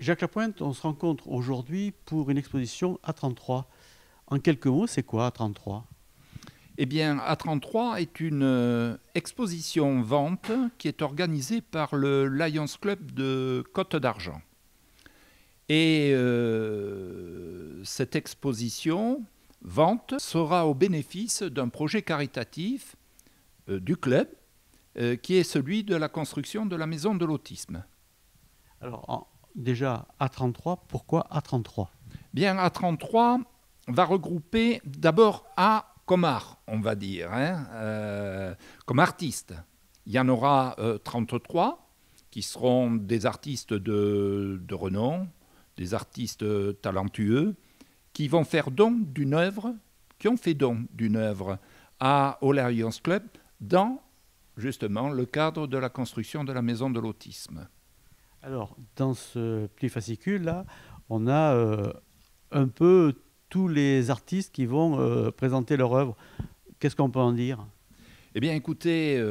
Jacques Lapointe, on se rencontre aujourd'hui pour une exposition A33. En quelques mots, c'est quoi A33? Eh bien, A33 est une exposition vente qui est organisée par le Lions Club de Côte d'Argent. Et cette exposition vente sera au bénéfice d'un projet caritatif du club qui est celui de la construction de la maison de l'autisme. Déjà, A33, pourquoi A33? Bien, A33 va regrouper d'abord A comme art, on va dire, comme artiste. Il y en aura 33 qui seront des artistes de renom, des artistes talentueux, qui vont faire don d'une œuvre, qui ont fait don d'une œuvre au Lions Club dans justement le cadre de la construction de la maison de l'autisme. Alors, dans ce petit fascicule-là, on a un peu tous les artistes qui vont présenter leur œuvre. Qu'est-ce qu'on peut en dire? Eh bien, écoutez,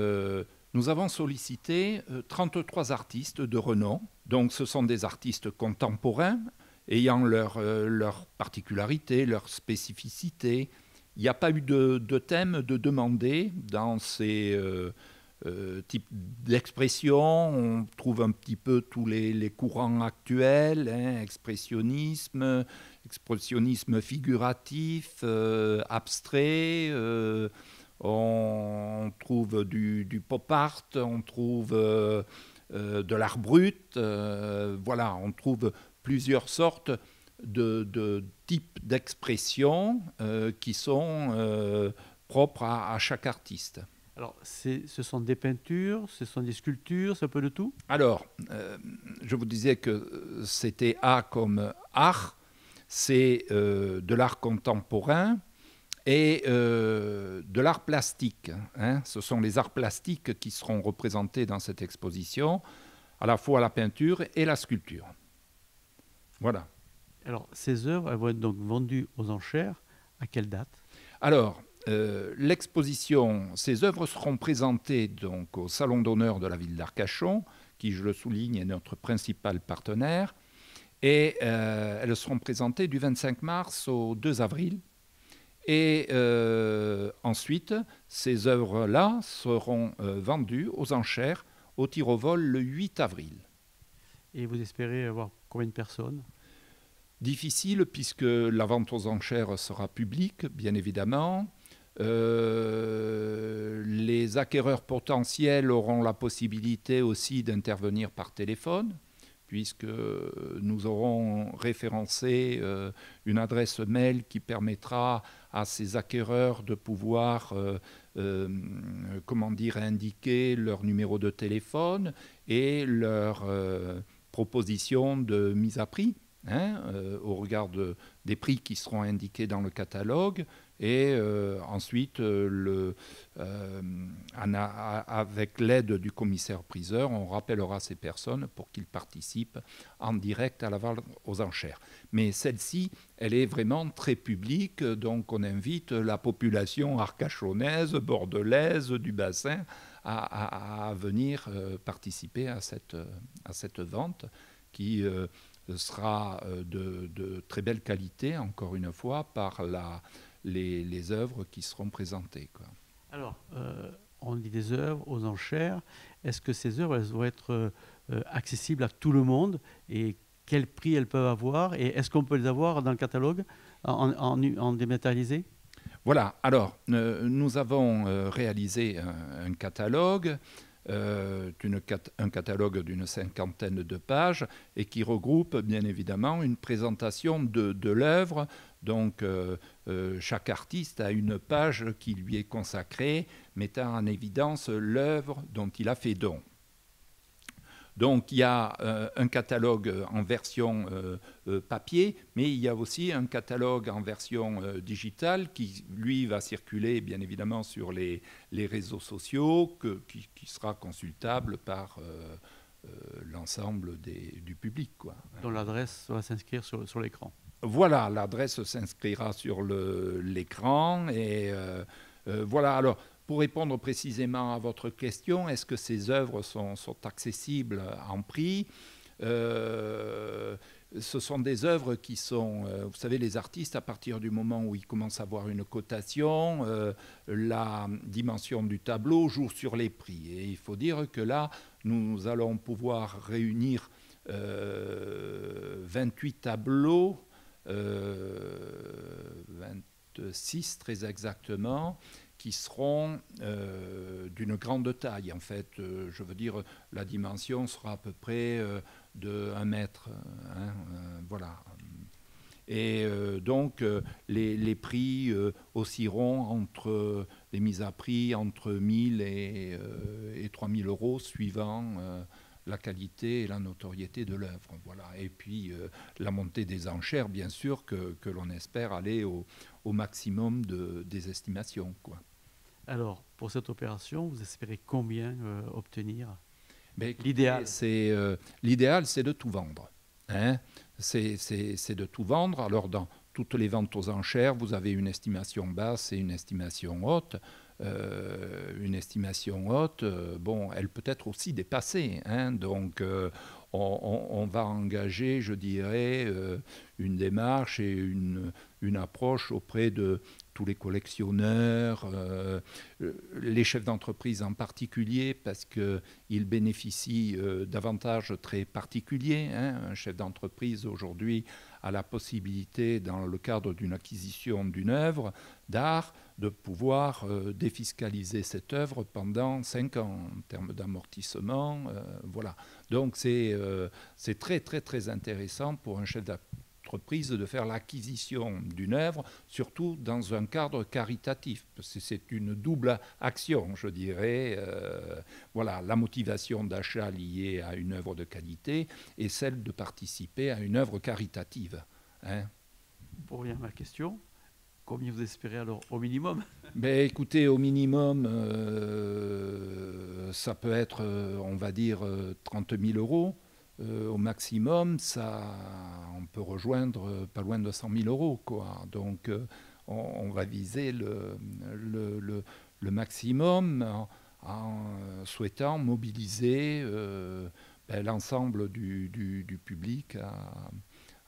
nous avons sollicité 33 artistes de renom. Donc, ce sont des artistes contemporains ayant leur particularité, leur spécificité. Il n'y a pas eu de thème de demander dans ces types d'expressions. On trouve un petit peu tous les courants actuels, expressionnisme, expressionnisme figuratif, abstrait. On trouve du pop art, on trouve de l'art brut. Voilà, on trouve plusieurs sortes de types d'expressions qui sont propres à chaque artiste. Alors, ce sont des peintures, ce sont des sculptures, c'est un peu de tout? Alors, je vous disais que c'était A comme art, c'est de l'art contemporain et de l'art plastique. Ce sont les arts plastiques qui seront représentés dans cette exposition, à la fois la peinture et la sculpture. Voilà. Alors, ces œuvres, elles vont être donc vendues aux enchères. À quelle date? Alors, l'exposition, ces œuvres seront présentées donc au Salon d'honneur de la ville d'Arcachon, qui, je le souligne, est notre principal partenaire, et elles seront présentées du 25 mars au 2 avril. Et ensuite, ces œuvres-là seront vendues aux enchères au tir au vol le 8 avril. Et vous espérez avoir combien de personnes? Difficile puisque la vente aux enchères sera publique, bien évidemment. Les acquéreurs potentiels auront la possibilité aussi d'intervenir par téléphone, puisque nous aurons référencé une adresse mail qui permettra à ces acquéreurs de pouvoir indiquer leur numéro de téléphone et leur proposition de mise à prix. Au regard des prix qui seront indiqués dans le catalogue. Et ensuite, avec l'aide du commissaire-priseur, on rappellera ces personnes pour qu'ils participent en direct à la vente aux enchères. Mais celle-ci, elle est vraiment très publique, donc on invite la population arcachonnaise, bordelaise, du bassin, à venir participer à cette vente qui sera de très belle qualité, encore une fois, par les œuvres qui seront présentées, quoi. Alors, on dit des œuvres aux enchères. Est-ce que ces œuvres, elles vont être accessibles à tout le monde? Et quel prix elles peuvent avoir? Et est-ce qu'on peut les avoir dans le catalogue en dématérialisé? Voilà, alors, nous avons réalisé un catalogue, un catalogue d'une 50aine de pages et qui regroupe bien évidemment une présentation de l'œuvre. Donc chaque artiste a une page qui lui est consacrée, mettant en évidence l'œuvre dont il a fait don. Donc il y a un catalogue en version papier, mais il y a aussi un catalogue en version digitale qui, lui, va circuler bien évidemment sur les réseaux sociaux, qui sera consultable par l'ensemble du public, quoi. Dont l'adresse va s'inscrire sur l'écran. Voilà, l'adresse s'inscrira sur l'écran. Et voilà, alors, pour répondre précisément à votre question, est-ce que ces œuvres sont accessibles en prix? ce sont des œuvres qui sont, vous savez, les artistes, à partir du moment où ils commencent à avoir une cotation, la dimension du tableau joue sur les prix. Et il faut dire que là, nous allons pouvoir réunir 28 tableaux, 26 très exactement, qui seront d'une grande taille. En fait, je veux dire, la dimension sera à peu près de 1 mètre. Hein, voilà. Et donc, les prix oscilleront entre les mises à prix entre 1000 et 3000 euros, suivant la qualité et la notoriété de l'œuvre. Voilà. Et puis, la montée des enchères, bien sûr, que l'on espère aller au maximum des estimations, quoi. Alors, pour cette opération, vous espérez combien obtenir? L'idéal, c'est de tout vendre. Hein, c'est de tout vendre. Alors, dans toutes les ventes aux enchères, vous avez une estimation basse et une estimation haute. Une estimation haute, bon, elle peut être aussi dépassée. Hein, donc, on va engager, je dirais, une démarche et une approche auprès de tous les collectionneurs, les chefs d'entreprise en particulier, parce qu'ils bénéficient d'avantages très particuliers. Hein. Un chef d'entreprise aujourd'hui a la possibilité, dans le cadre d'une acquisition d'une œuvre d'art, de pouvoir défiscaliser cette œuvre pendant 5 ans en termes d'amortissement. Voilà. Donc c'est très très très intéressant pour un chef d'entreprise de faire l'acquisition d'une œuvre, surtout dans un cadre caritatif. Parce que c'est une double action, je dirais. Voilà, la motivation d'achat liée à une œuvre de qualité et celle de participer à une œuvre caritative. Hein. Pour rien ma question. Combien vous espérez alors au minimum? Ben, écoutez, au minimum, ça peut être, on va dire, 30 000 euros. Au maximum, on peut rejoindre pas loin de 100 000 euros, quoi. Donc, on va viser le maximum en souhaitant mobiliser l'ensemble du public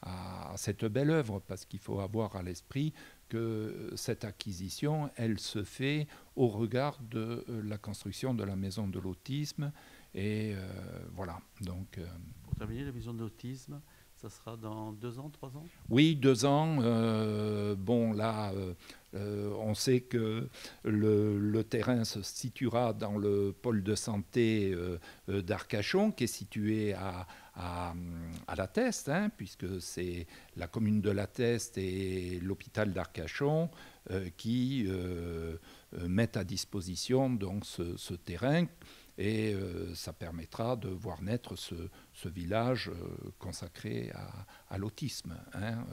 à cette belle œuvre, parce qu'il faut avoir à l'esprit que cette acquisition, elle se fait au regard de la construction de la maison de l'autisme. Et voilà. Donc, pour terminer, la maison de l'autisme, ça sera dans 2 ans, 3 ans? Oui, 2 ans. Bon, là, on sait que le terrain se situera dans le pôle de santé d'Arcachon, qui est situé à La Teste, hein, puisque c'est la commune de La Teste et l'hôpital d'Arcachon qui mettent à disposition donc, ce terrain. Et ça permettra de voir naître ce village consacré à l'autisme. Hein.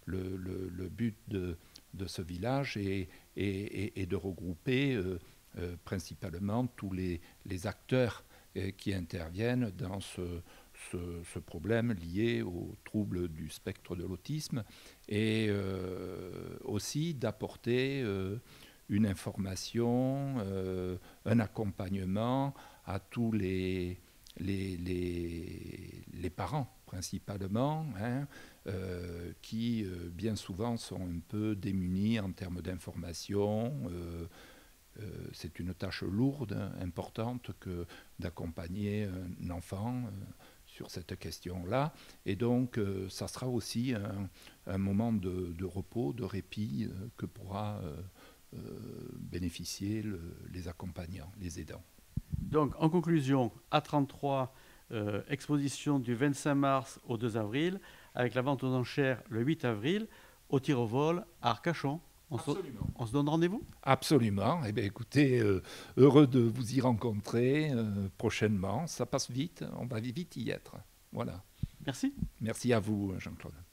Le but de ce village est de regrouper principalement tous les acteurs qui interviennent dans ce problème lié aux troubles du spectre de l'autisme, et aussi d'apporter une information, un accompagnement à tous les parents principalement, hein, qui bien souvent sont un peu démunis en termes d'information. C'est une tâche lourde, importante, que d'accompagner un enfant sur cette question-là. Et donc, ça sera aussi un moment de repos, de répit que pourra bénéficier les accompagnants, les aidants. Donc, en conclusion, A33, exposition du 25 mars au 2 avril, avec la vente aux enchères le 8 avril, au tir au vol à Arcachon. On se donne rendez-vous? Absolument. Eh bien, écoutez, heureux de vous y rencontrer prochainement. Ça passe vite, on va vite y être. Voilà. Merci. Merci à vous, Jean-Claude.